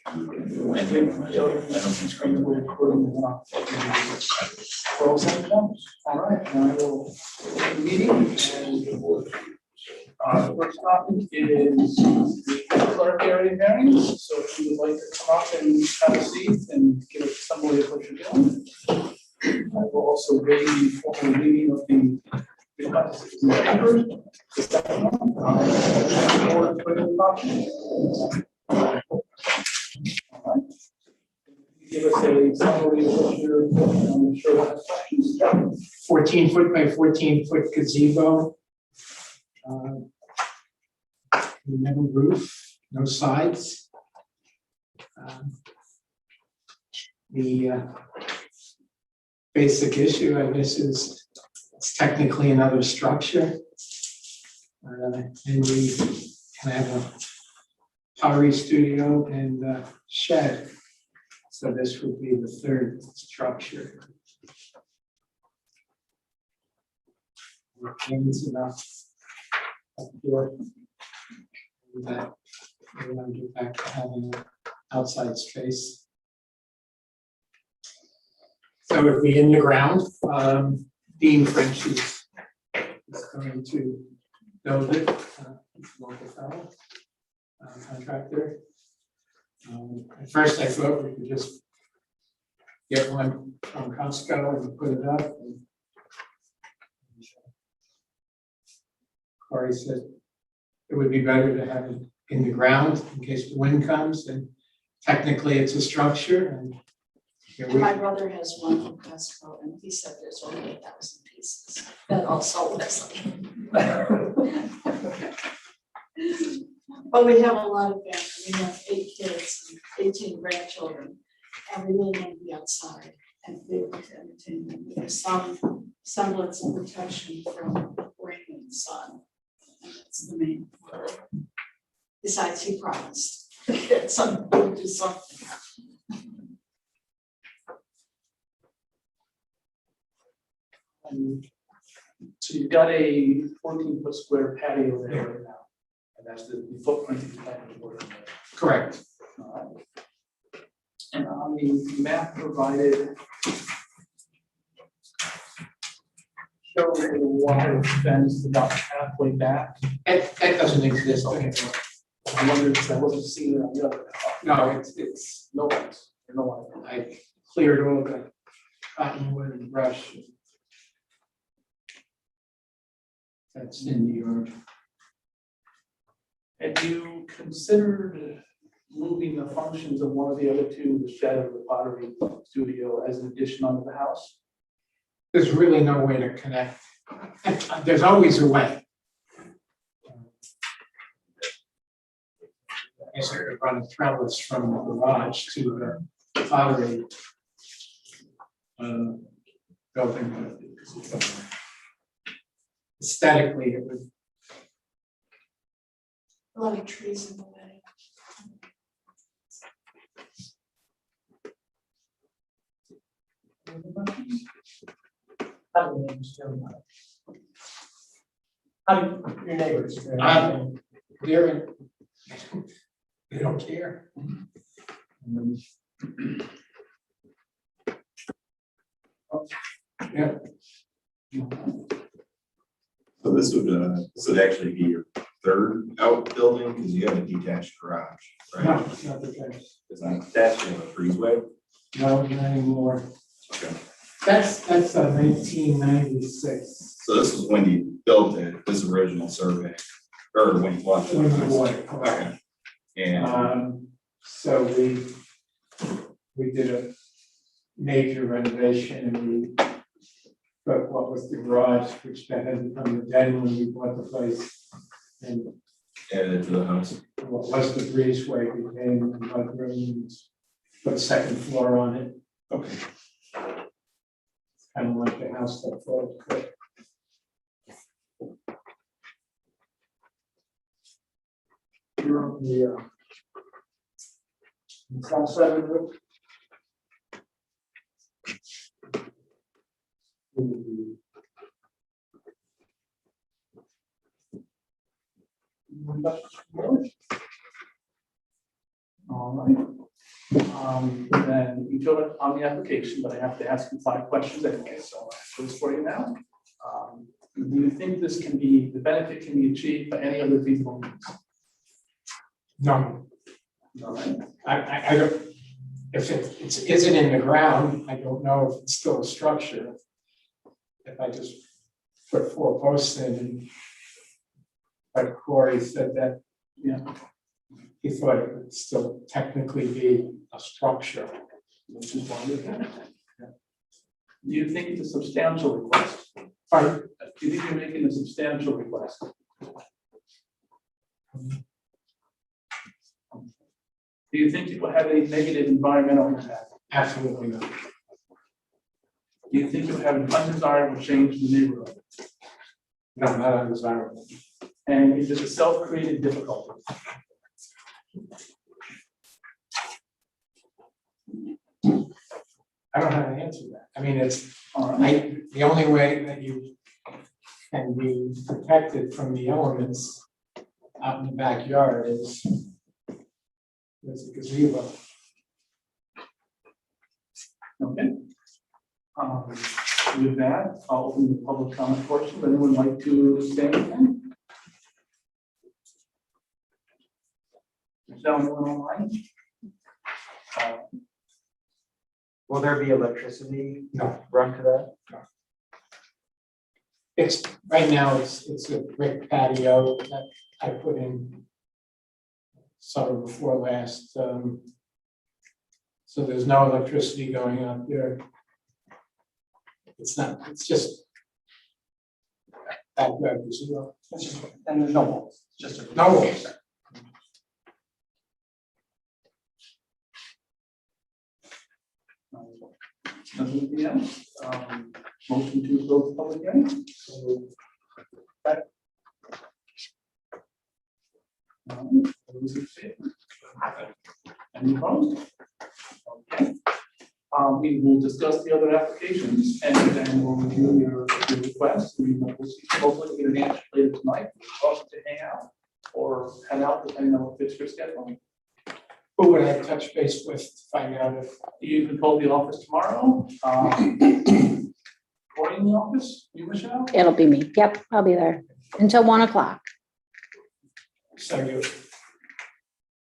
I don't think screen will recording is not. All set, John? All right, now I will open the meeting and first topic is the clerk area variance. So if you would like to come up and have a seat and give a summary of what you're doing. I will also read the formal reading of the papers. The second one, board approval document. Give us a summary of what you're doing. I'm sure we'll have questions. 14-foot by 14-foot gazebo. Metal roof, no sides. The basic issue, I guess, is it's technically another structure. And we can have a pottery studio and a shed. So this would be the third structure. It's enough up here. That we're going to get back to having an outside space. So it would be in the ground. Dean French is going to build it. Local fellow, contractor. At first, I thought we could just get one from Costco and put it up. And Corey said it would be better to have it in the ground in case the wind comes, and technically it's a structure. And here And my brother has one from Costco, and he said there's only 1,000 pieces. That also was. But we have a lot of family. We have 8 kids and 18 grandchildren, and we really want to be outside and be able to entertain them. We have some semblance of protection from rain and sun, and that's the main part. Besides, he promised at some point to do something. So you've got a 14-foot square patio there right now. And that's the footprint that you plan to work on. correct. All right. And on the map provided, show a wire fence about halfway back. That doesn't exist anymore. I wondered if that wasn't seen on the other. No, it's No fence, or no wire. I cleared all the cottonwood and brush. That's in the yard. Have you considered moving the functions of one of the other two, the shed or the pottery studio, as an addition onto the house? There's really no way to connect. There's always a way. I guess I could run a trellis from the garage to the pottery building. Aesthetically, it would. A lot of trees in the way. How do your neighbors feel about it? How do your neighbors feel? They're they don't care. Yeah. So this would actually be your third outbuilding, because you have a detached garage, No, right? it's not the case. It's not attached, you have a breezeway. No, not anymore. Okay. That's 1996. So this was when you built it, this original survey, or when you bought it. When you bought it. Okay. And So we did a major renovation, and we put what was the garage, which that had become the den when we bought the place, and added it to the house. what was the breezeway became the mudroom, and put a second floor on it. Okay. Kind of like the house that floor could. You're on the south side of the roof. All right. And you fill it on the application, but I have to ask you 5 questions anyway, so I'll ask those for you now. Do you think the benefit can be achieved by any other feasible means? No, All right. I don't, if is it in the ground, I don't know if it's still a structure. If I just put 4 posts in and like Corey said that, Yeah. he thought it would still technically be a structure. Which is why we're here. Do you think it's a substantial request? Fine. Do you think you're making a substantial request? Do you think it will have any negative environmental impact? Absolutely not. Do you think it will have an undesirable change in the neighborhood? No, not undesirable. And is it a self-created difficulty? I don't have an answer to that. I mean, it's, All right. the only way that you can be protected from the elements out in the backyard is a gazebo. Okay. With that, I'll open the public comment portion. Would anyone like to say anything? Is there anyone online? Will there be electricity No. run to that? It's, right now, it's a brick patio that I put in summer before last. So there's no electricity going out there. It's not, it's just backyard gazebo. It's just, and there's no walls, just a. No walls. Nothing else? Motion to close the public hearing? Those in favor? Any opposed? Okay. We will discuss the other applications and then we'll review your request. We will hopefully get an answer later tonight. Also to hang out or head out depending on what fits your schedule. Who would I touch base with to find out if, You can call the office tomorrow. Corey in the office, you, Michelle? It'll be me. Yep, I'll be there until 1 o'clock. so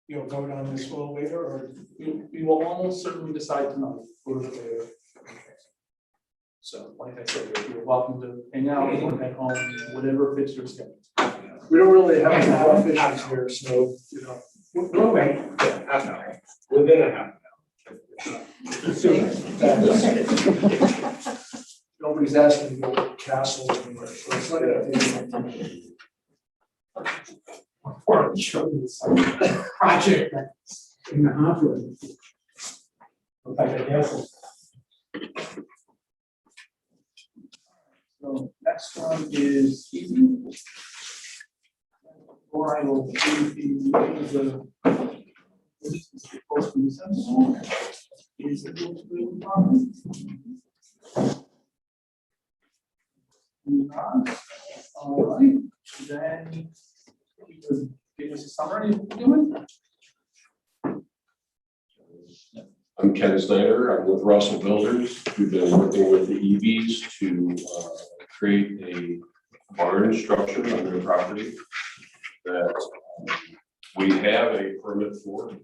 you'll vote on this a little later, or? We will almost certainly decide tonight. Or later. So, like I said, you're welcome to hang out or head home, whatever fits your schedule. We don't really have any rough issues here, so, you know. We'll wait. Half an hour, within a half an hour. Nobody's asking to go to Castle anywhere, so it's not Or show me some project that's in the hopper. Like I guess. So next one is easy. Or I will do the is it going to be not? All right, then you could give us a summary of what you're doing. I'm Ken Snyder. I'm with Russell Builders. We've been working with the EVs to create a barn structure on their property that we have a permit for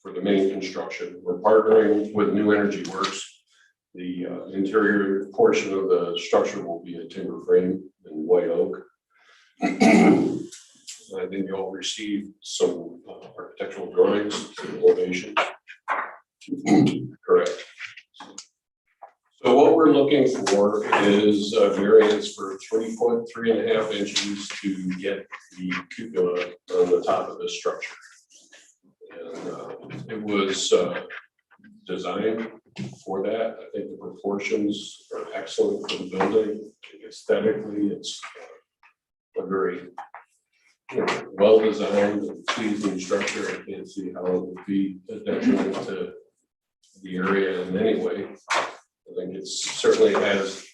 the main construction. We're partnering with New Energy Works. The interior portion of the structure will be a timber frame in white oak. I think you'll receive some architectural drawings, some elevations. Correct. So what we're looking for is a variance for 3 foot, 3.5 inches to get the cupola on the top of this structure. And it was designed for that. I think the proportions are excellent for the building. Aesthetically, it's a very well-designed and pleasing structure. I can't see how it would be a detriment to the area in any way. I think it certainly has,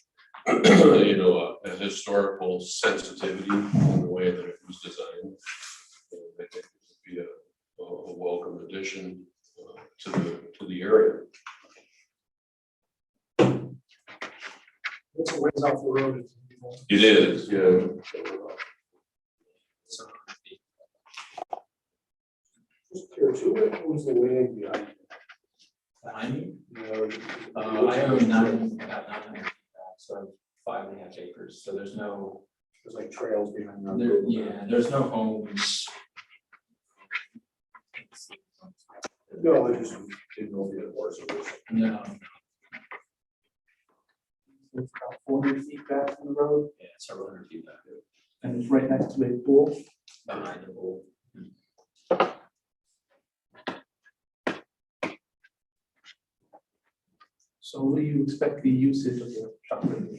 a historical sensitivity in the way that it was designed. And I think it would be a welcome addition to the area. What's a ways off the road? It is, yeah. Just curious, who owns the land behind? Behind me, You I know, own about 900 feet back, so 5.5 acres, so there's no, There's like trails behind the there, road. yeah, there's no homes. No, I just didn't know if you had horse or. No, It's about 400 feet back from the road, yeah, several hundred feet back there, and it's right next to a pool. behind the pool. So what do you expect the usage of the shop to be?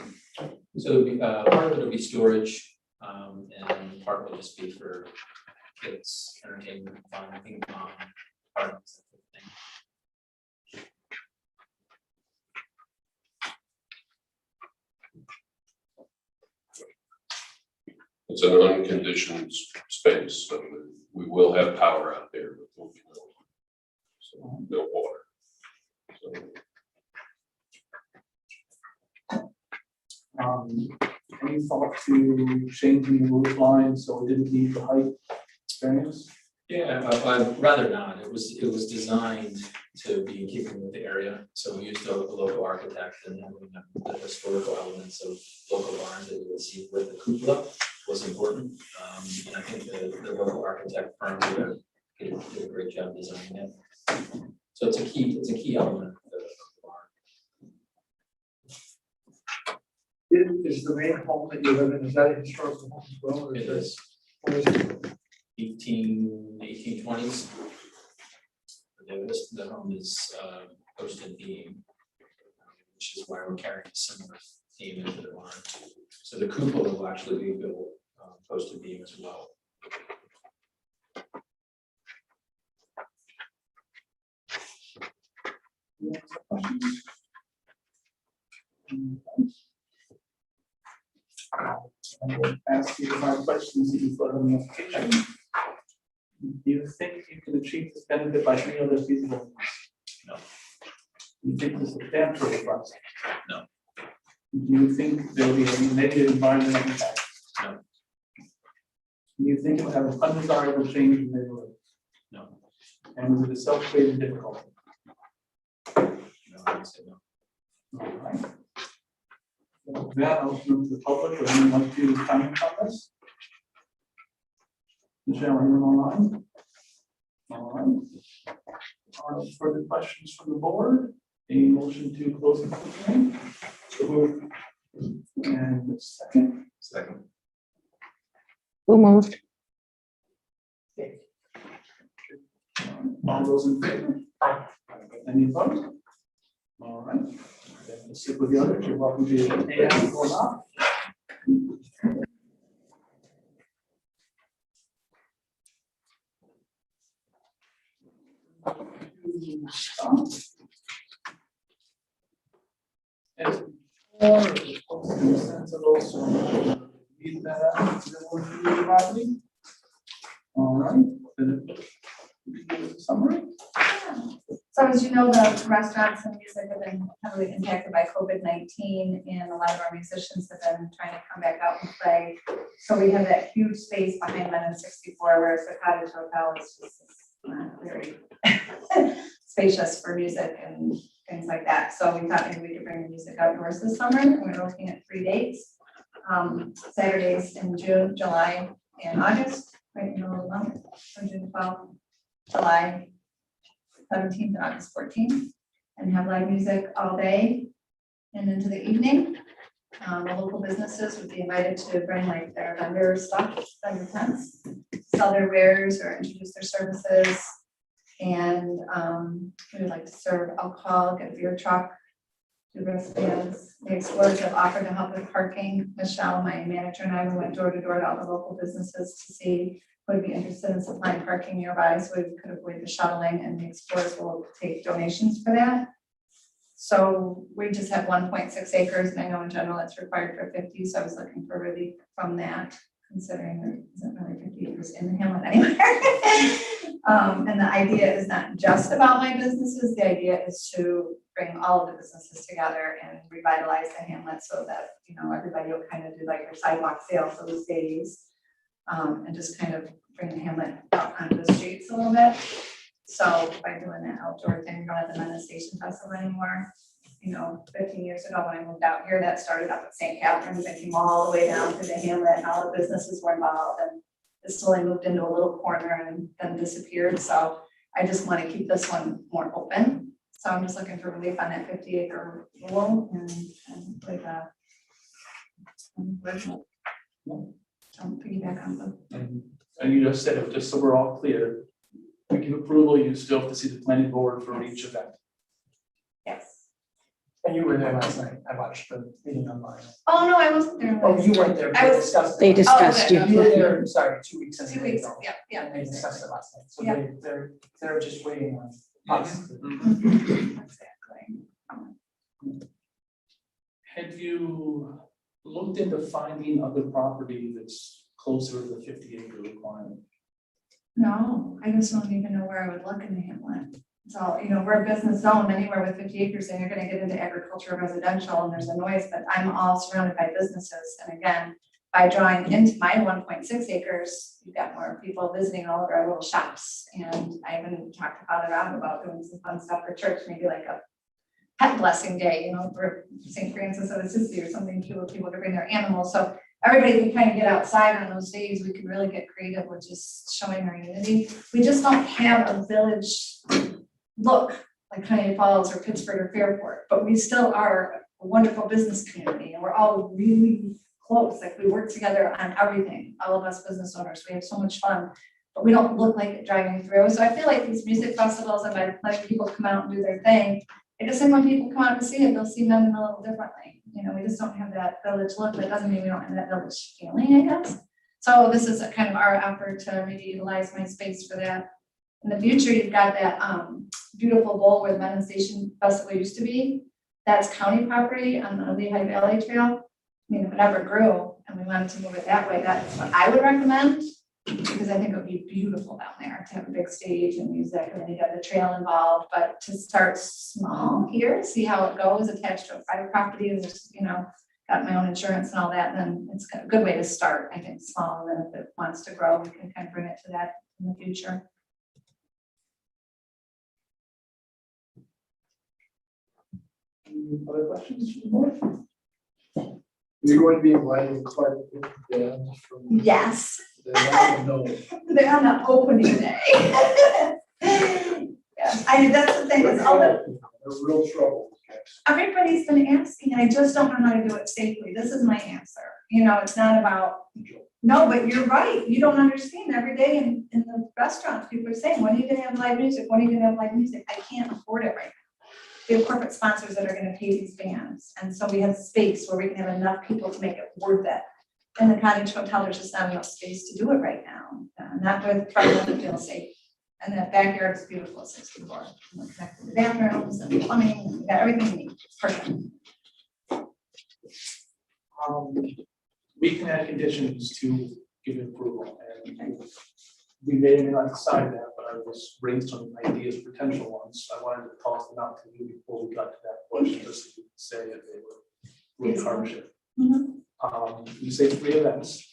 So it'll be, part of it will be storage, and part will just be for kids, entertainment, fun, ping pong, parties, that sort of thing. It's an unconditioned space, so we will have power out there, but there'll be no water. So Any thought to changing the roof line so it didn't need the height variance? Yeah, I'd rather not. It was designed to be in keeping with the area, so we used a local architect and having the historical elements of local barns that you would see with the cupola was important. And I think the local architect firm did a great job designing it. So it's a key element of the barn. Is the main home that you live in, is that a historical home as well? Or It that- is what is it? 1820s. The home is posted beam, which is why we're carrying a similar theme into the barn. So the cupola will actually be built posted beam as well. Any other questions? I will ask you the 5 questions that you put on the application. Do you think you can achieve this benefit by any other feasible means? No. Do you think this is substantial price? No. Do you think there will be any negative environmental impact? No. Do you think it will have an undesirable change in the neighborhood? No. And is it a self-created difficulty? No, I would say no. All right. With that, I'll open to the public, would anyone like to comment on this? Michelle, anyone online? All right. Are there further questions from the board? A motion to close the public hearing? So moved. And the second, Second. Who moved? all those in favor? Any opposed? All right. Then we'll stick with the others. You're welcome to stay out or not. Stop. And or sensible, so read that out to the one who did the property. All right, then summary. So as you know, the restaurants and music have been heavily impacted by COVID-19, and a lot of our musicians have been trying to come back out and play. So we have that huge space behind Lemon 64, whereas the Cottage Hotel is just not very spacious for music and things like that. So we thought maybe we could bring the music outdoors this summer, and we're looking at 3 dates. Saturdays in June, July, and August, right in the middle of the month, so June 12th, July 17th, and August 14th, and have live music all day and into the evening. The local businesses would be invited to bring like their vendor stuff, vendor tents, sell their wares or introduce their services. And we would like to serve alcohol, get a beer truck, do wristbands. The Explorers have offered to help with parking. Michelle, my manager, and I, we went door to door to all the local businesses to see who would be interested in supplying parking nearby, so we could avoid the shuttling, and the Explorers will take donations for that. So we just have 1.6 acres, and I know in general it's required for 50, so I was looking for relief from that. considering there isn't really 50 acres in the hamlet anywhere. And the idea is not just about my businesses, the idea is to bring all of the businesses together and revitalize the hamlet so that, you know, everybody will kind of do like their sidewalk sales those days. And just kind of bring the hamlet out onto the streets a little bit. So by doing that outdoor thing, we don't have the Menace Station Festival anymore. You know, 15 years ago when I moved out here, that started up at St. Catherine's and came all the way down through the hamlet and all the businesses were involved and it slowly moved into a little corner and then disappeared. So I just want to keep this one more open. So I'm just looking for relief on that 50-acre rule and like a piggyback on the. And you just said it, just so we're all clear, we give approval, you still have to see the planning board for each event. Yes. And you were there last night. I watched the meeting online. Oh, no, I wasn't there. Oh, you weren't there. I We was- discussed it. They discussed okay. you. You were there, sorry, 2 weeks. 2 weeks, ago. yeah. And they discussed it last night. So Yeah. they're just waiting on us. Exactly. Have you looked into finding other property that's closer to the 50-acre requirement? No, I just don't even know where I would look in the hamlet. So, you know, we're a business zone anywhere with 50 acres and you're gonna get into agriculture, residential, and there's a noise, but I'm all surrounded by businesses. And again, by drawing into my 1.6 acres, you've got more people visiting all of our little shops. And I even talked to Father Rob about doing some fun stuff for church, maybe like a pet blessing day, you know, for St. Francis of Assisi or something cute, with people to bring their animals. So everybody can kind of get outside on those days. We can really get creative with just showing our unity. We just don't have a village look like Cuyahoga Falls or Pittsburgh or Fairport, but we still are a wonderful business community and we're all really close. Like we work together on everything, all of us business owners. We have so much fun, but we don't look like it driving through. So I feel like these music festivals and by letting people come out and do their thing, I just think when people come out to see it, they'll see Mendon a little differently. You know, we just don't have that village look, but it doesn't mean we don't have that village feeling, I guess. So this is a kind of our effort to maybe utilize my space for that. In the future, you've got that beautiful bowl where the Menace Station Festival used to be. That's county property on the Lehigh Valley Trail. I mean, if it ever grew and we wanted to move it that way, that's what I would recommend. Because I think it would be beautiful down there to have a big stage and music and then you got the trail involved. But to start small here, see how it goes, attached to a private property and just, you know, got my own insurance and all that, then it's a good way to start, I think, small. And then if it wants to grow, we can kind of bring it to that in the future. Any other questions from the board? You're going to be inviting Clark Dan from Yes, the no. they're on the opening day. Yeah, that's the thing, is all the They're real trouble, guys. everybody's been asking, and I just don't know how to do it safely. This is my answer. You know, it's not about, no, but you're right. You don't understand. Every day in the restaurants, people are saying, when are you gonna have live music? When are you gonna have live music? I can't afford it right now. We have corporate sponsors that are gonna pay these bands. And so we have space where we can have enough people to make it worth it. In the cottage hotel, there's just not enough space to do it right now. Not with trying to feel safe. And that backyard is beautiful, 64. And we're connected to bathrooms and plumbing, and we got everything we need. It's perfect. We can add conditions to give approval and we may not decide that, but I was brainstorming ideas, potential ones. I wanted to toss them out to you before we got to that question, just so you could say if they were really hardship. You say 3 events.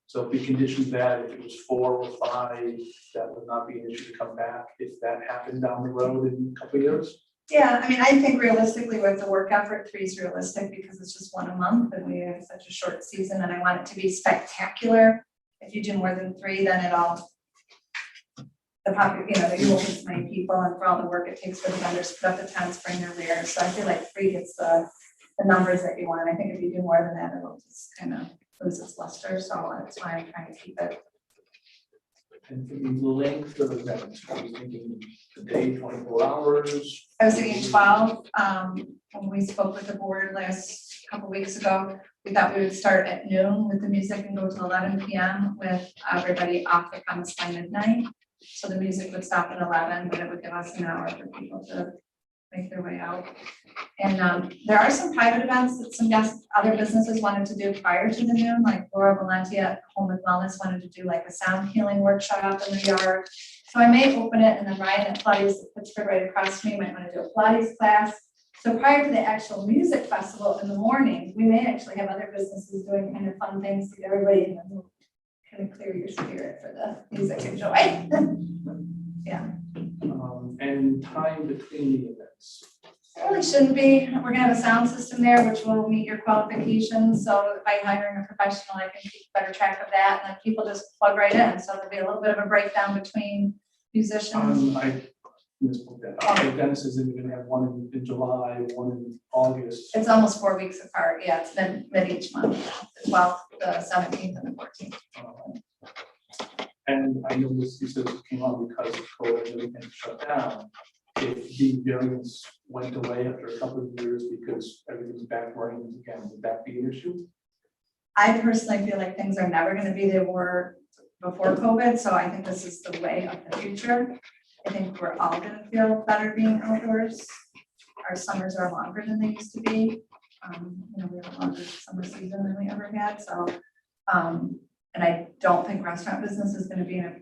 So if we conditioned that, if it was 4 or 5, that would not be an issue to come back if that happened down the road in a couple of years. Yeah, I mean, I think realistically with the work effort, 3 is realistic because it's just 1 a month and we have such a short season and I want it to be spectacular. If you do more than 3, then it all, you will lose many people and for all the work it takes for the vendors to put up the tents, bring their wares. So I feel like 3 gets the numbers that you want. I think if you do more than that, it'll just kind of lose its luster. So that's why I'm trying to keep it. And for the length of the event, are you thinking a day, 24 hours? I was thinking 12, when we spoke with the board last couple weeks ago, we thought we would start at noon with the music and go to 11 p.m. with everybody off the premise by midnight. So the music would stop at 11, but it would give us an hour for people to make their way out. And there are some private events that some other businesses wanted to do prior to the noon, like Laura Valenti at Home with Wellness wanted to do like a sound healing workshop in the yard. So I may open it, and then Ryan at Pilates at Pittsburgh right across from me might want to do a Pilates class. So prior to the actual music festival in the morning, we may actually have other businesses doing kind of fun things to get everybody in the mood, kind of clear your spirit for the music and joy. Yeah. And time between the events. It really shouldn't be. We're gonna have a sound system there, which will meet your qualifications. So by hiring a professional, I can keep better track of that. And then people just plug right in. So there'll be a little bit of a breakdown between musicians. I misspoke that. I think Dennis is gonna have one in July, one in August. It's almost 4 weeks apart. Yeah, it's been mid each month, the 12th, the 17th, and the 14th. And I know this, you said it came on because of COVID, everything shut down. If the variants went away after a couple of years because everything's back running again, would that be an issue? I personally feel like things are never gonna be they were before COVID, so I think this is the way of the future. I think we're all gonna feel better being outdoors. Our summers are longer than they used to be. We have a longer summer season than we ever had, so. And I don't think restaurant business is gonna be in a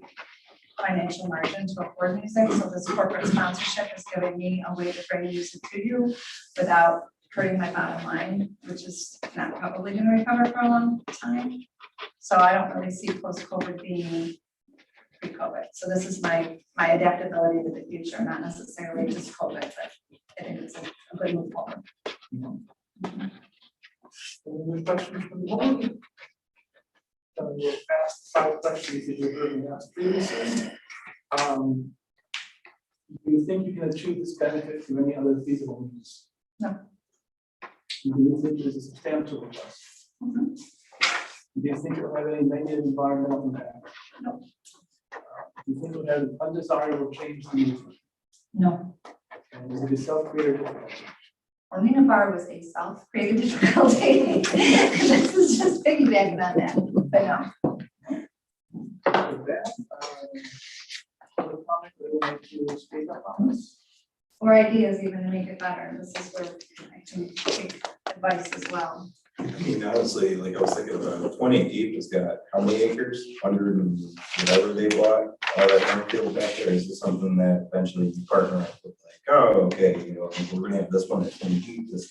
financial margin to afford music, so this corporate sponsorship is giving me a way to bring music to you without hurting my bottom line, which is not probably gonna recover for a long time. So I don't really see post-COVID being pre-COVID. So this is my adaptability to the future, not necessarily just COVID, but I think it's a good move forward. Any questions from the board? So we'll ask 5 questions that you heard me ask previously. Do you think you can achieve this benefit through any other feasible means? No. Do you think it is a substantial request? Mhm. Do you think it will have any negative environmental impact? No. Do you think it will have undesirable change to the movement? No. And is it a self-created difficulty? Owning a bar was a self-created difficulty. This is just piggybacking on that, but no. With that, other comment that would like to speak up on this? Or ideas even to make it better. This is where I can take advice as well. I mean, honestly, like I was thinking about 20 deep has got how many acres? 100 and whatever they bought, all that farm field back there. Is this something that eventually you partner up with, like, oh, okay, we're gonna have this one at 20 deep this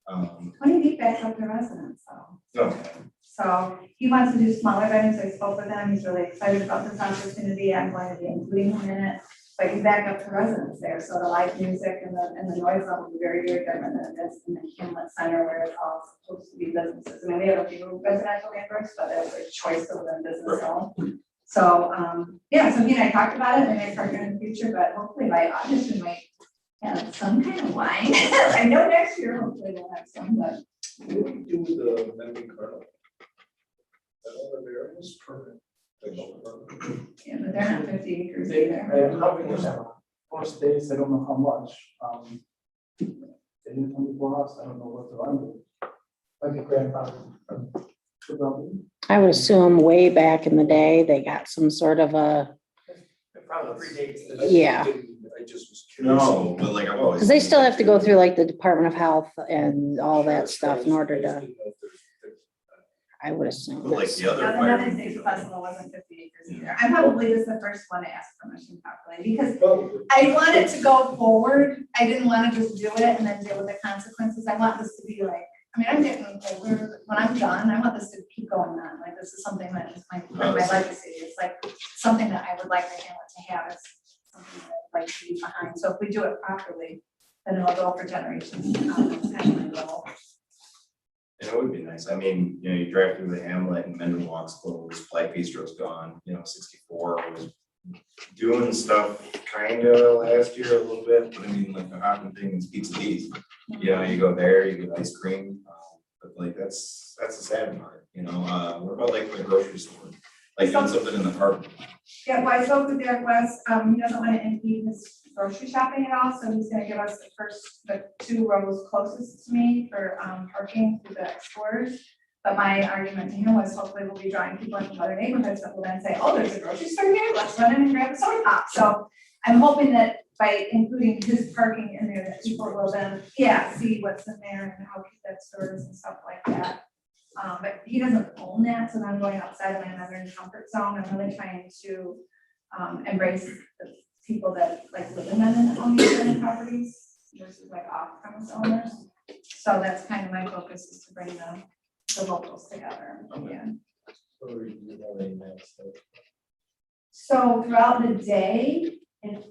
time. 20 deep backs up to residents, so. Okay. So he wants to do smaller venues. I spoke with him. He's really excited about this opportunity. I'm going to be including him in it. But you back up to residents there, so the live music and the noise level will be very, very different than it is in the Hamlet Center where it's all supposed to be businesses. I mean, we have a few residential neighborhoods, but it's a choice of the business zone. So, yeah, so he and I talked about it, and I partner in the future, but hopefully by August we might have some kind of wine. I know next year, hopefully we'll have some, but. What do you do with the Mending Carnival? Another variance permit. Yeah, but they're not 50 acres They, either. for states, they don't know how much. They didn't come before us, I don't know what they're under. Like a grandfather. I would assume way back in the day, they got some sort of a, It probably predates this. yeah. I just was curious. No, but like I've always. Because they still have to go through like the Department of Health and all that stuff in order to, I would assume. But like that's- the other No, the fire. Mountain State Festival wasn't 50 acres either. I'm probably just the first one to ask permission properly because I want it to go forward. I didn't want to just do it and then deal with the consequences. I want this to be like, I mean, I'm getting older. When I'm done, I want this to keep going on. Like this is something that is my legacy. It's like something that I would like the Hamlet to have. It's something that I'd like to leave behind. So if we do it properly, then it'll go for generations. That's kind of my goal. It would be nice. I mean, you drive through the Hamlet and Mendon Walk's closed, Black Bistro's gone, 64 was doing stuff kind of last year a little bit, but I mean, like the hot thing is Pizza D's. You go there, you get ice cream, but like that's the sad part, what about like the grocery store? Like doing something in the park? Yeah, well, I spoke with Derek West, he doesn't want to impede his grocery shopping at all, so he's gonna give us the 2 rows closest to me for parking through the Explorers. But my argument to him was hopefully we'll be drawing people into other neighborhoods that will then say, oh, there's a grocery store here, let's run in and grab a soda pop. So I'm hoping that by including his parking in there, that people will then, yeah, see what's in there and how that stores and stuff like that. But he doesn't own that, so I'm going outside my modern comfort zone. I'm really trying to embrace the people that like live in Mendon properties versus like off-premise owners. So that's kind of my focus, is to bring the locals together again. So throughout the day, if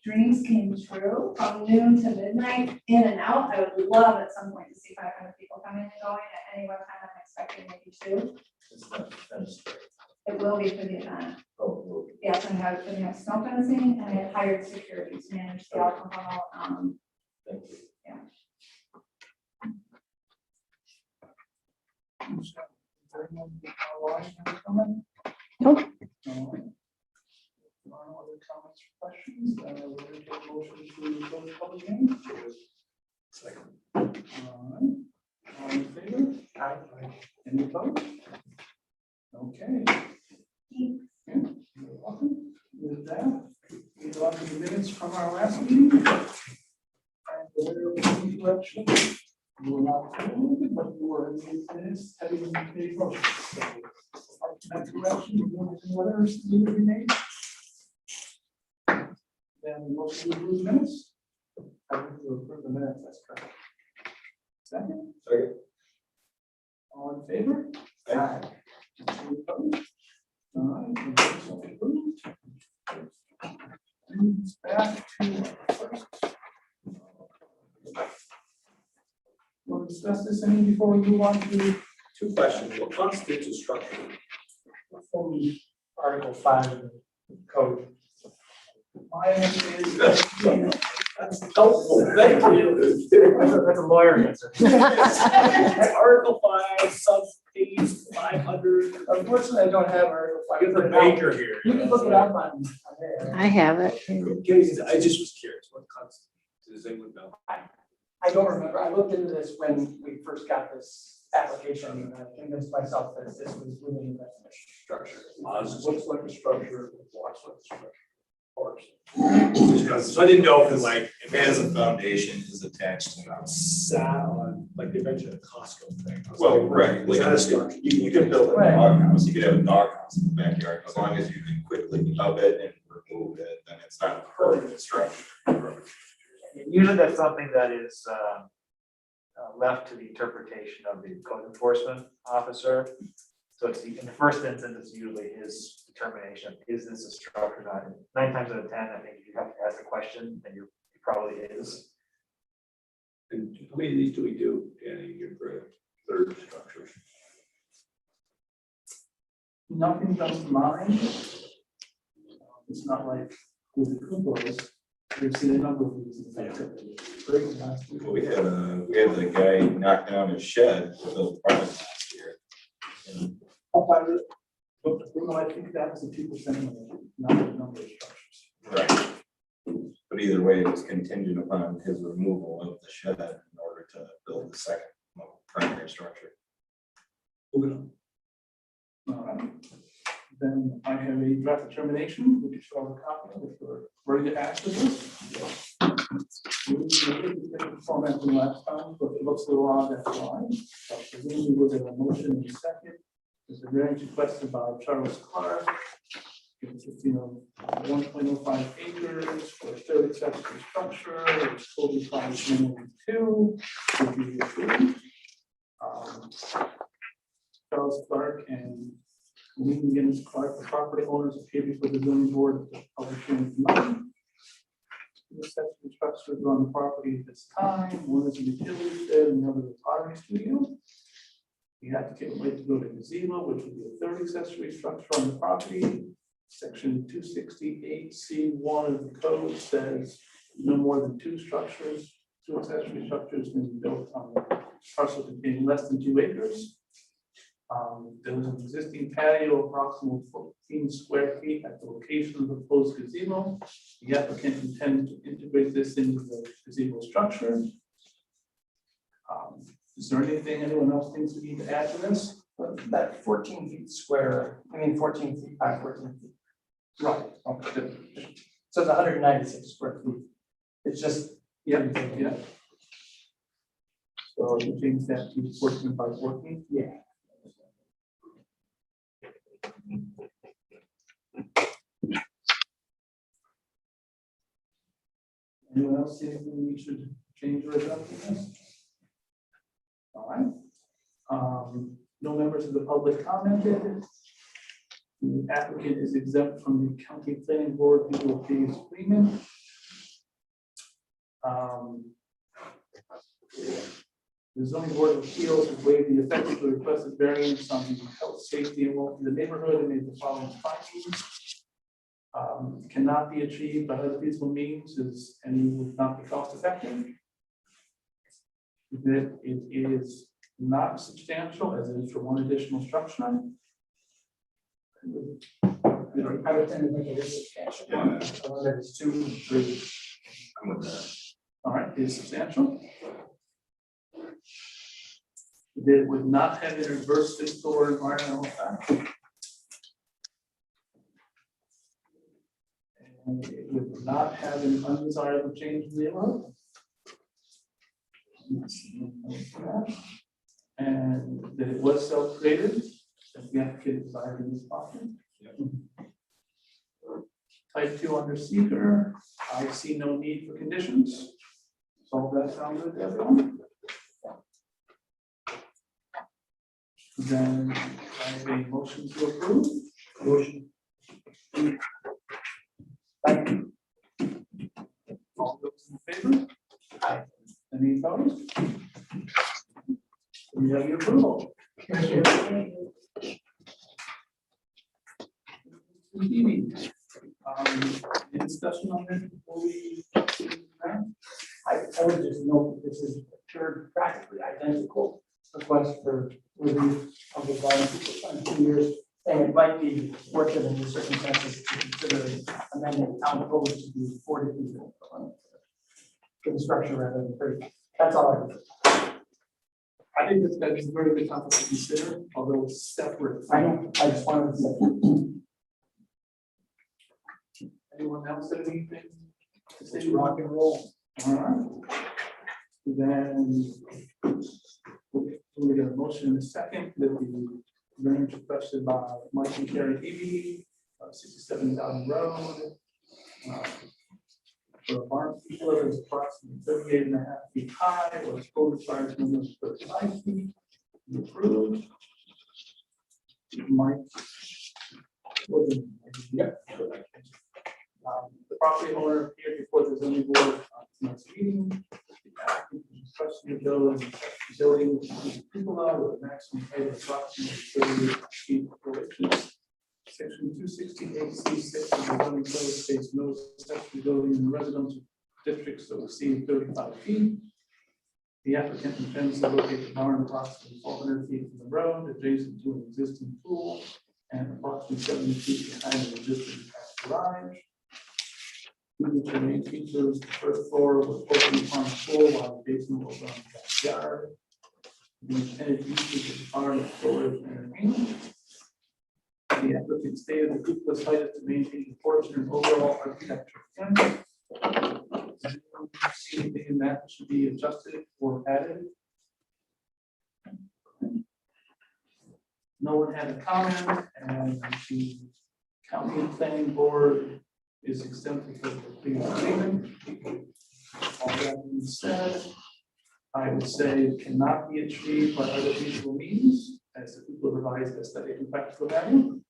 dreams came true, from noon to midnight, in and out, I would love at some point to see 500 people coming and going at any one time. I'm expecting maybe 2. It will be for the event. Yeah, it's gonna have snow fencing, and I have hired security to manage the alcohol. Yeah. Nope. All right. No other comments or questions? We're going to take a motion to close the public hearing. Second. All right. All in favor? Aye. Any opposed? Okay. Yeah, you're welcome. With that, we go on to the minutes from our last meeting. And there will be correction. You were not included, but you were in these minutes having a motion. So, that correction, you want any others need to be made? Then the motion to approve the minutes. I think to approve the minutes, that's correct. Second? Second. All in favor? Aye. Any opposed? All right, the minutes are approved. Moves back to our first. We'll discuss this any before we move on to 2 questions. What constitutes a structure? From Article 5 of the code. my answer is that That's helpful, thank you. That's a lawyer answer. Article 5, sub page 500. unfortunately, I don't have Article 5. You're the baker here. You can look it up on there. I have it. I just was curious, what constitutes, does anyone know? I don't remember. I looked into this when we first got this application, and I convinced myself that this was within the definition of structure. Looks like a structure, walks like a structure. So I didn't know if it like, If it has a foundation, is attached to it. sat on, like they mentioned a Costco thing. I was Well, like, right, is like, that a structure? you can build a Right. doghouse, you could have a doghouse in the backyard, as long as you can quickly hub it and remove it, then it's not a permanent structure. Usually that's something that is left to the interpretation of the code enforcement officer. So it's, in the first instance, it's usually his determination, is this a structure or not? And 9 times out of 10, I think if you have to ask the question, then it probably is. And how many of these do we do, Danny, you're for a third structure? Nothing comes to mind. It's not like with the Kumbos, we've seen a number of these in the past. Well, we had the guy knock down his shed to build a barn last year. And But I think that was the 2% limit, not the number of structures. Right. But either way, it was contingent upon his removal of the shed in order to build the second primary structure. Moving on. All right. Then I have a draft determination, which you should have a copy of, if we're ready to act with this. We did the different format from last time, but it looks a little odd, that's why. So presumably with a motion in a second, there's a variance requested by Charles Clark. Consisting of 1.05 acres for a 30 accessory structure, which totally requires minimum 2, would be approved. Charles Clark and Lee Gibbons Clark, the property owners, appear before the zoning board at the public hearing tonight. The accessory structures on the property at this time, one is a utility shed and the other is a pottery studio. The applicant would like to build a gazebo, which would be a 30 accessory structure on the property. Section 268C1 of the code says no more than 2 structures, 2 accessory structures can be built on a parcel containing less than 2 acres. There was an existing patio approximately 14 square feet at the location of the proposed gazebo. The applicant intends to integrate this into the gazebo structure. Is there anything anyone else thinks we need to add to this? That 14 feet square, 14 feet by 14 feet. Right. Okay. So it's 196 square feet. It's just. Yeah. So you change that to 14 by 14? Yeah. Anyone else see anything we should change or adapt to this? All right. No members of the public commented. The applicant is exempt from the county planning board legal fees agreement. The zoning board of appeals has waived the effect of the requested variance on the health, safety, and welfare of the neighborhood and made the following findings. Cannot be achieved by other feasible means, as any would not be cost effective. That it is not substantial, as it is for one additional structure. I would tend to think it is substantial. Yeah. Whether it's 2, 3. I'm with that. All right, it is substantial. That it would not have an adverse physical or environmental effect. And it would not have an undesirable change in the neighborhood. And that it was self-created, that the applicant desired in this property. Type 2 under seeker, I see no need for conditions. So that sounds good to everyone? Then I have a motion to approve. Motion. All those in favor? Aye. Any opposed? We have your approval. Any discussion on this before we? I would just note that this is a third practically identical request for review of the bond for 2 years. And it might be worth it in the circumstances to consider amending town code to be 40 people for the structure rather than 30. That's all. I think that is a very good topic to consider, although it's separate. I know, I just wanted to say. Anyone else have anything to say? Rock and roll. All right. Then we get a motion in a second that the variance requested by Mike and Carrie Eby, 67 Down Road. For a barn pillar is approximately 38.5 feet high, was code requires minimum 35 feet. Approved. Mike. Yep. The property owner appeared before the zoning board on tonight's meeting. Question of building, people now with a maximum height of approximately 38 feet. Section 268C6 of the zoning code states no accessory building in the residential districts that exceed 35 feet. The applicant intends to locate the barn approximately 400 feet from the road, adjacent to an existing pool, and approximately 70 feet behind an existing garage. The main features, the first floor was open upon the floor, while the basement was on the backyard. The intended use of the barn is storage and entertainment. The applicant stated the group was cited to maintain the portion and overall architecture. See anything in that should be adjusted or added? No one had a comment, and the county planning board is exempted from the agreement. All that being said, I would say it cannot be achieved by other feasible means, as the people revised aesthetic and practical value.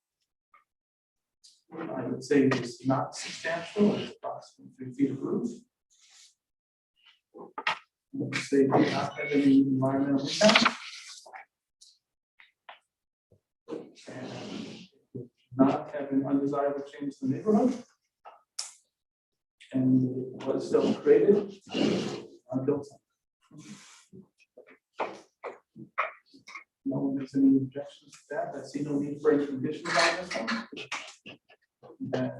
I would say it is not substantial, it's approximately 3 feet of roof. I would say it does not have any environmental impact. And not have an undesirable change to the neighborhood. And what is still created, unbuilt. No one has any objections to that. I see no need for any conditions on this one. Then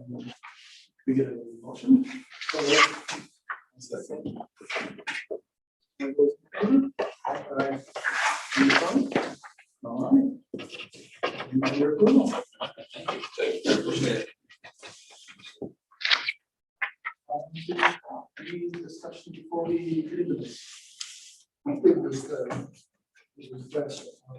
we get a motion. Second. All those in favor? Any opposed? All right. You have your approval. Thank you. Appreciate it. The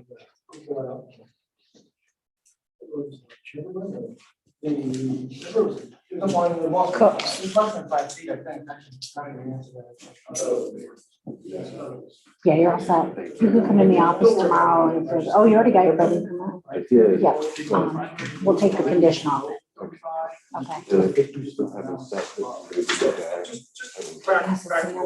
one, the wall, it's less than 5 feet, I think, actually, trying to answer that. Yeah, you're all set. You can come in the office tomorrow and if there's, oh, you already got your building permit? I did. Yeah, we'll take the condition off it. Okay. Yes, it's on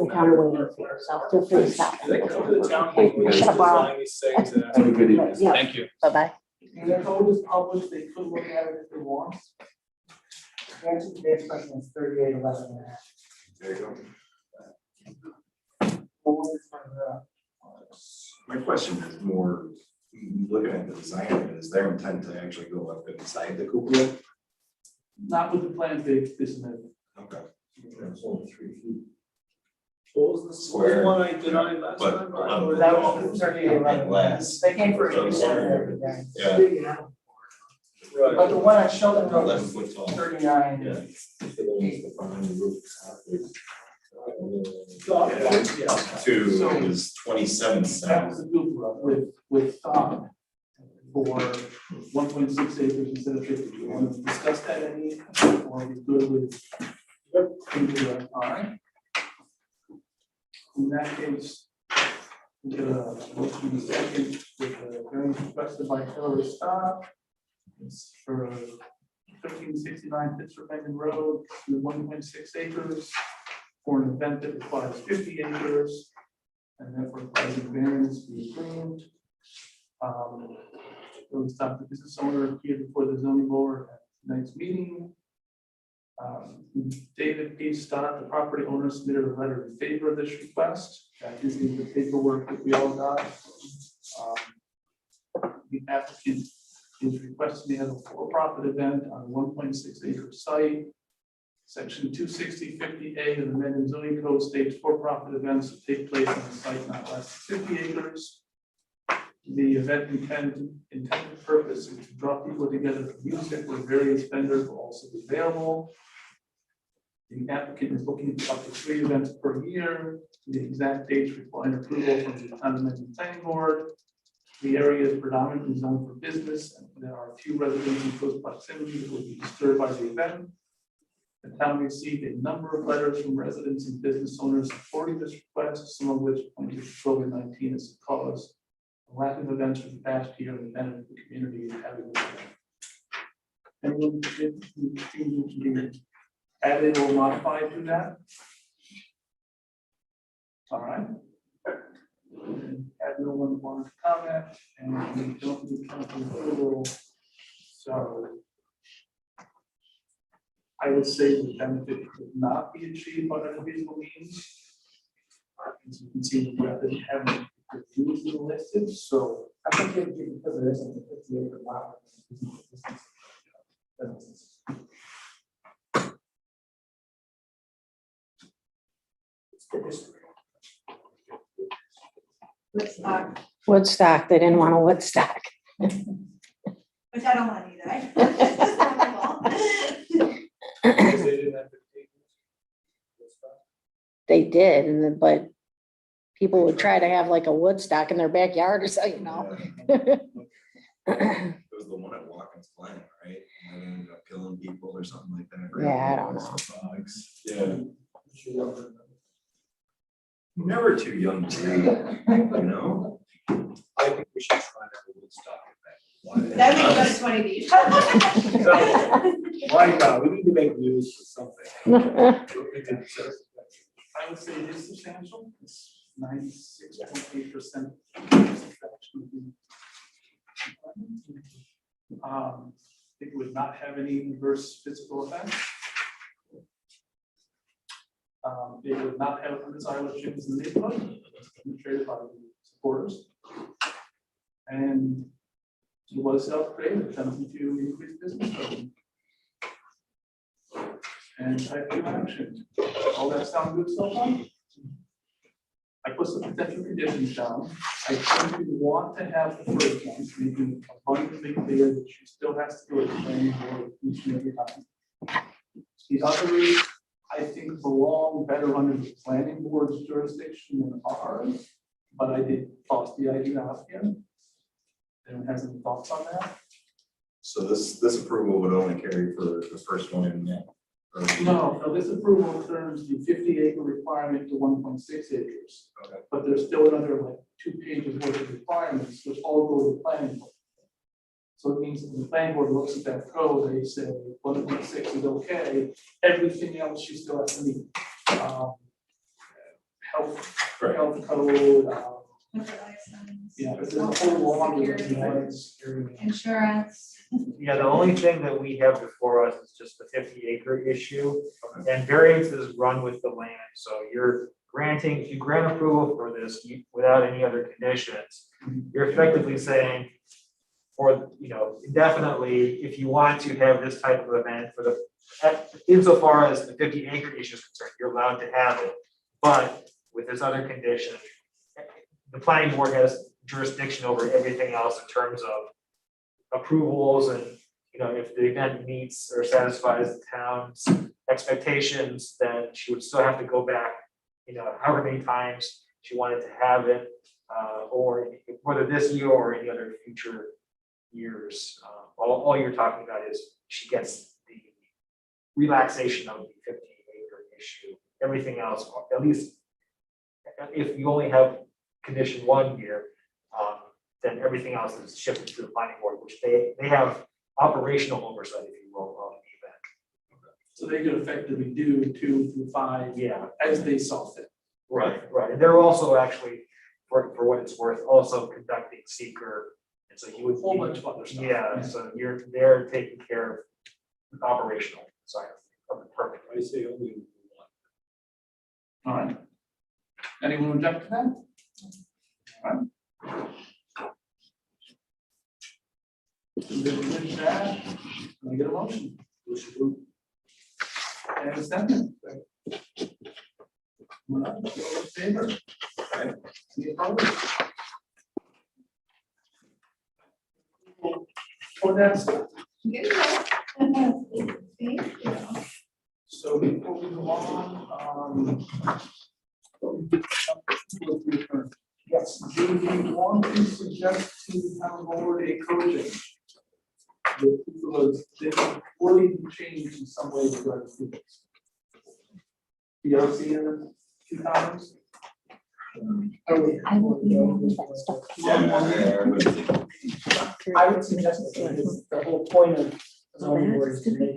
the counter waiting for you, so feel free to stop. Do they come to the town? I should have borrowed. Design these things and- Have a good evening. Yeah, Thank you. bye-bye. And the code is published, they could look at it if they want. The answer to today's question is 3811. There you go. Only for My question is more, looking at the design of it, is their intent to actually go up inside the cupola? Not with the plans they submitted. Okay. It's only 3 feet. What was the Square. one I denied last But, time? um, that was 3811. Less. They came for a So, reason. Yeah. But the one I showed them 11 was foot tall. 39. Yeah. Yeah. Two So- is 27 That cents. was a cupola with for 1.6 acres instead of 50. You want to discuss that any, or we good with? Yep. All right. In that case, we get a motion in a second with the variance requested by Hillary Stock. It's for 1369 Pittsburgh Bend Road, 1.6 acres, for an event that requires 50 acres, and therefore requires a variance to be approved. Hillary Stock, the business owner, appeared before the zoning board at tonight's meeting. David P. Stott, the property owner, submitted a letter in favor of this request. That is in the paperwork that we all got. The applicant is requesting to have a for-profit event on a 1.6 acre site. Section 26050A of the amended zoning code states for-profit events will take place on a site not less than 50 acres. The event intended purpose is to draw people together for music, where various vendors will also be available. The applicant is looking for up to 3 events per year. The exact dates require approval from the condominium planning board. The area is predominantly zoned for business, and there are few residents in close proximity that will be disturbed by the event. The town received a number of letters from residents and business owners supporting this request, some of which pointed to COVID-19 as a cause. A lack of events for the past year and the benefit of the community is having this event. Anyone to be added or modified to that? All right. Had no one wanted to comment, and we don't need council approval. So I would say the benefit could not be achieved by unreasonable means. As you can see, we haven't used listed, so I think it would be because there isn't a 50 acre lot. Woodstock, Woodstock, they didn't want a Woodstock. which I don't want either. They did, and then, but people would try to have like a Woodstock in their backyard or so, you know. It was the one at Watkins Glen, right? And they ended up killing people or something like that. Yeah, I don't know. Dogs. Yeah. Never too young to read, you know? I think we should try that Woodstock event. That makes 20 Why not? We need to make news for something. I would say it is substantial. It's 96.8%. It would not have any adverse physical effects. It would not have undesirable changes in the neighborhood, demonstrated by the supporters. And it was self-created, attempting to increase business revenue. And type of action. All that sound good so far? I put some potential conditions down. I think we want to have the first one, making abundantly clear that she still has to do it the planning board each and every time. The others, I think, belong better under the planning board's jurisdiction than ours, but I did toss the idea out here. Anyone has any thoughts on that? So this approval would only carry for the first one in May. Or- No, this approval turns the 50-acre requirement to 1.6 acres. Okay. But there's still another like 2 pages worth of requirements, which all go to the planning board. So it means when the planning board looks at that code, they say 1.6 is okay, everything else you still have to meet. Health code, yeah, there's a whole laundry list of items. Insurance. Yeah, the only thing that we have before us is just the 50-acre issue. And variances run with the land, so you're granting, if you grant approval for this without any other conditions, you're effectively saying for, indefinitely, if you want to have this type of event for insofar as the 50-acre issue is concerned, you're allowed to have it. But with this other condition, the planning board has jurisdiction over everything else in terms of approvals and, if the event meets or satisfies the town's expectations, then she would still have to go back, however many times she wanted to have it, or whether this year or any other future years. All you're talking about is she gets the relaxation of the 50-acre issue. Everything else, at least if you only have condition 1 year, then everything else is shifted to the planning board, which they have operational oversight, if you will, of the event. So they could effectively do 2 through 5 Yeah, as they saw fit. right. And they're also actually, for what it's worth, also conducting seeker. And so you would. A whole bunch of other stuff. Yeah, so they're taking care of the operational side of the permit. I say only one. All right. Anyone object to that? All right. With that, can I get a motion? And a second. All right, all in favor? Aye. Any opposed? For that, so before we go on, yes, do we want to suggest to the town board a code change? The was poorly changed in some way regarding students. PRC in the 2 comments? I will email you that stuff. I would suggest that the whole point of the zoning board is to make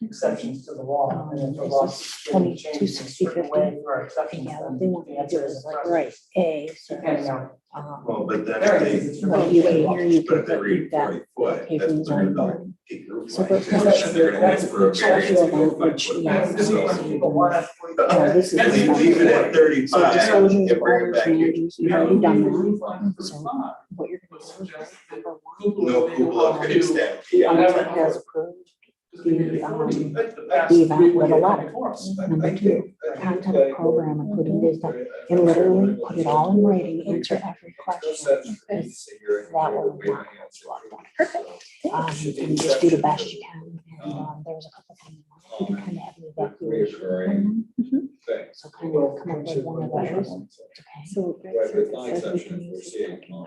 exceptions to the law, and then for laws. 2260. Way for our exceptions. Yeah, then they want the to do answer it is like, present. right, A, so. Depending on. Well, but then Variances, if it's they, Well, really- you can hear, you but if can they read put that. 40 foot, Okay, that's from they're zoning gonna board. peak roof So line. those- They're gonna ask for a variance to go 5 Which, foot. yeah, Because So, people want us to- Yeah, this is leave the leave it stuff. at 35 So disclosures and of bring it owners, back here. managers, you've already done that. So what you're gonna do is number one, No cupola could extend beyond Once it 10 has foot. approved, The event with a letter. Number two, content of program, including this, that, and literally put it all in writing, answer every question. Because that will not block that. Perfect. And just do the best you can. And there's a couple things. We can kind of have an evacuation. plan. So kind of come up with one of those. Okay. So.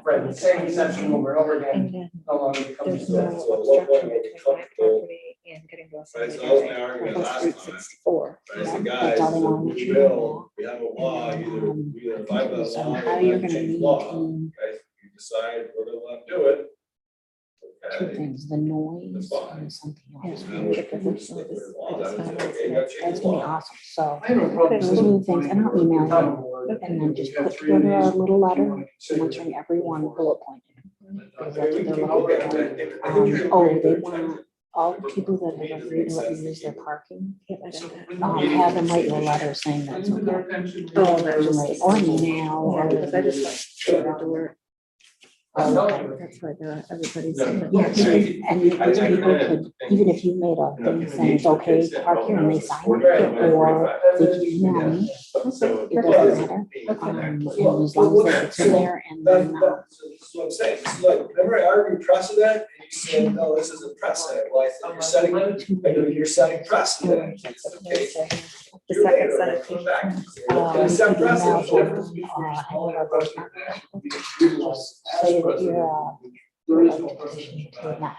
Right, the same exception over and over again, And then no longer becomes. there's no obstruction between my property and getting to a subdivision. Plus Route 64. As Yeah, a guy, that's all they want we you to know. will, we have a law, either abide by the So law how or you're not gonna change law. maintain Okay, you decide we're gonna let do it. two Okay. things, the noise That's fine. and something And else. then we can stick with the law. That's okay, you gotta change That's the gonna be law. awesome. So I have no problem. those new things, and I'll email Town you, board. and then just We've got put 3 of together a these. little letter Consider it. answering every one bullet point. Because I that's mean, what we they're can look looking at at. it. I think you're- Oh, they want all the people that have agreed to let you use their parking. Have them write you a letter saying that's Bring to their okay. attention. Oh, that's right, or an email, or. Because I just like go to work. Oh, okay. That's why everybody's. Yeah, because, and these people could, even if you made a thing saying it's okay to park here and they sign it, or they can email me, So- it doesn't matter. And as long as it's in there and then, This is what I'm saying, this is like, remember I argued precedent, and you said, no, this isn't precedent, well, I think you're setting precedent. Okay. The second set of Come back. you Set could email precedent, them, difference between any of those. Just say that you're, There is no presidential ballot.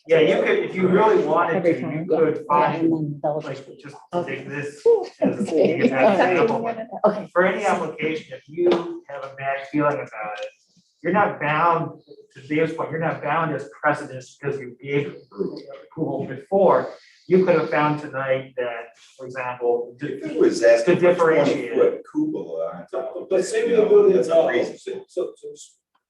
Yeah, you could, if you really wanted Every to, you time. could Yeah, find, and then they'll like, just. just Okay. take this as an example. but Okay. For any application, if you have a bad feeling about it, you're not bound, to Dave's point, you're not bound as precedents because you gave approval before. You could have found tonight that, for example, If it was asking To for differentiate 20-foot cupola on top of But it, say we you know, voted that's no, crazy. so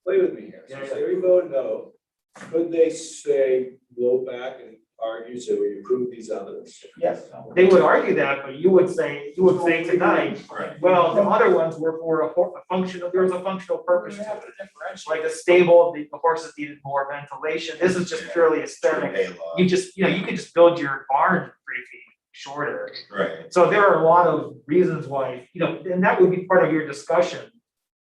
play with me here, so Yeah, yeah. say we vote no, could they say, go back and argue, say we approve these others? Yes. they would argue that, but you would say tonight, Right. well, the other ones were for a functional, there was a functional purpose to it. Like a stable, the horses needed more ventilation, this is just purely aesthetic. Hay law. You just, you could just build your barn 3 feet shorter. Right. So there are a lot of reasons why, and that would be part of your discussion.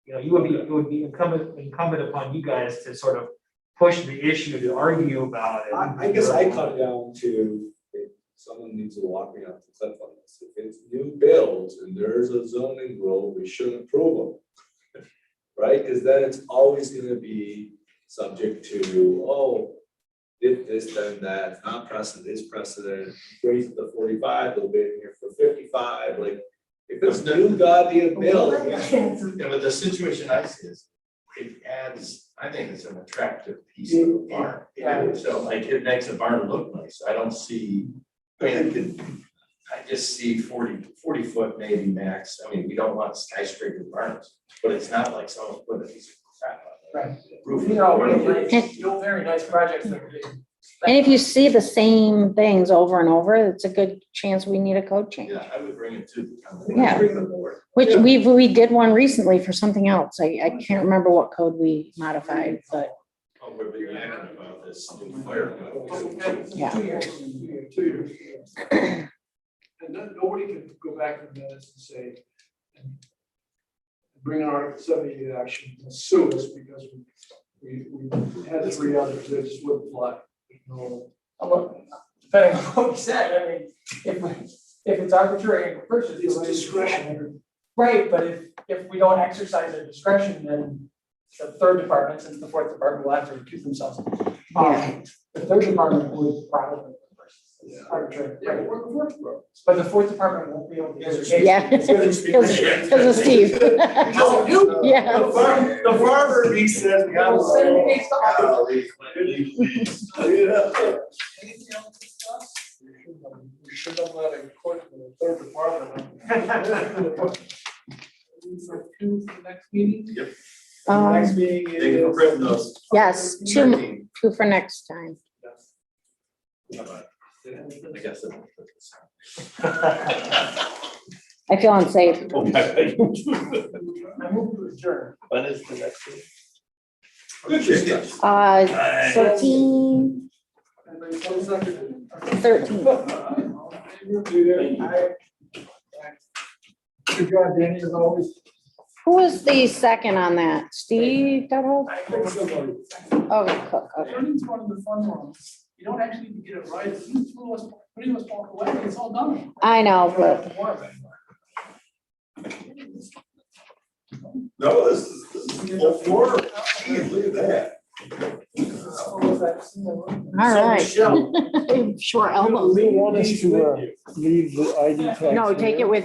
It would be incumbent upon you guys to sort of push the issue, to argue about it. I guess I come down to, if someone needs to walk me off the cliff on this, if it's new builds and there's a zoning rule, we shouldn't approve them. Right, because then it's always gonna be subject to, oh, did this, then that, it's not precedent, is precedent, raise it to 45, they'll be in here for 55, like, if it's new goddamn build. Yeah, but the situation I see is, it adds, I think it's an attractive piece of the barn. Yeah. So like, it makes a barn look nice, I don't see, I just see 40 foot maybe max, I mean, we don't want skyscraper barns, but it's not like someone put a piece of crap on it. Right. Roof. Very nice projects that are being. And if you see the same things over and over, it's a good chance we need a code change. Yeah, I would bring it to the council. Yeah. Bring the board. Which we did one recently for something else. I can't remember what code we modified, but Oh, we're being active about this new fire code. Yeah. 2 years. 2 years. And then nobody can go back in minutes and say, and bring an Article 78 action and sue us because we had 3 others that just wouldn't fly. No. Depending on what we said, I mean, if it's arbitrary and capricious. It's discretionary. Right, but if we don't exercise their discretion, then the third department, since the fourth department will have to recuse themselves. Yeah. The third department would probably. Arbitrary. Yeah, but we're the fourth department. But the fourth department won't be able to. Yes, yeah. Because of Steve. Yeah. The farmer, he says, we gotta. Anything else to discuss? We should have let a court in the third department. For 2 for the next meeting? Yep. Next meeting Thank you for is. printing those. Yes, two for next time. I guess. I feel unsafe. I move to adjourn. When is the next one? Good. 13, Anybody else second? 13. All in favor? Good job, Danny, as always. Who was the second on that? Steve Dudhope? I think somebody. Okay, Cook, okay. Learning's one of the fun ones. You don't actually get it right. If you threw us, 3 of us walk away, it's all done. I know, but No, this is full floor. Geez, look at that. all right. Short elbows. want us to leave the ID tag. No, take it with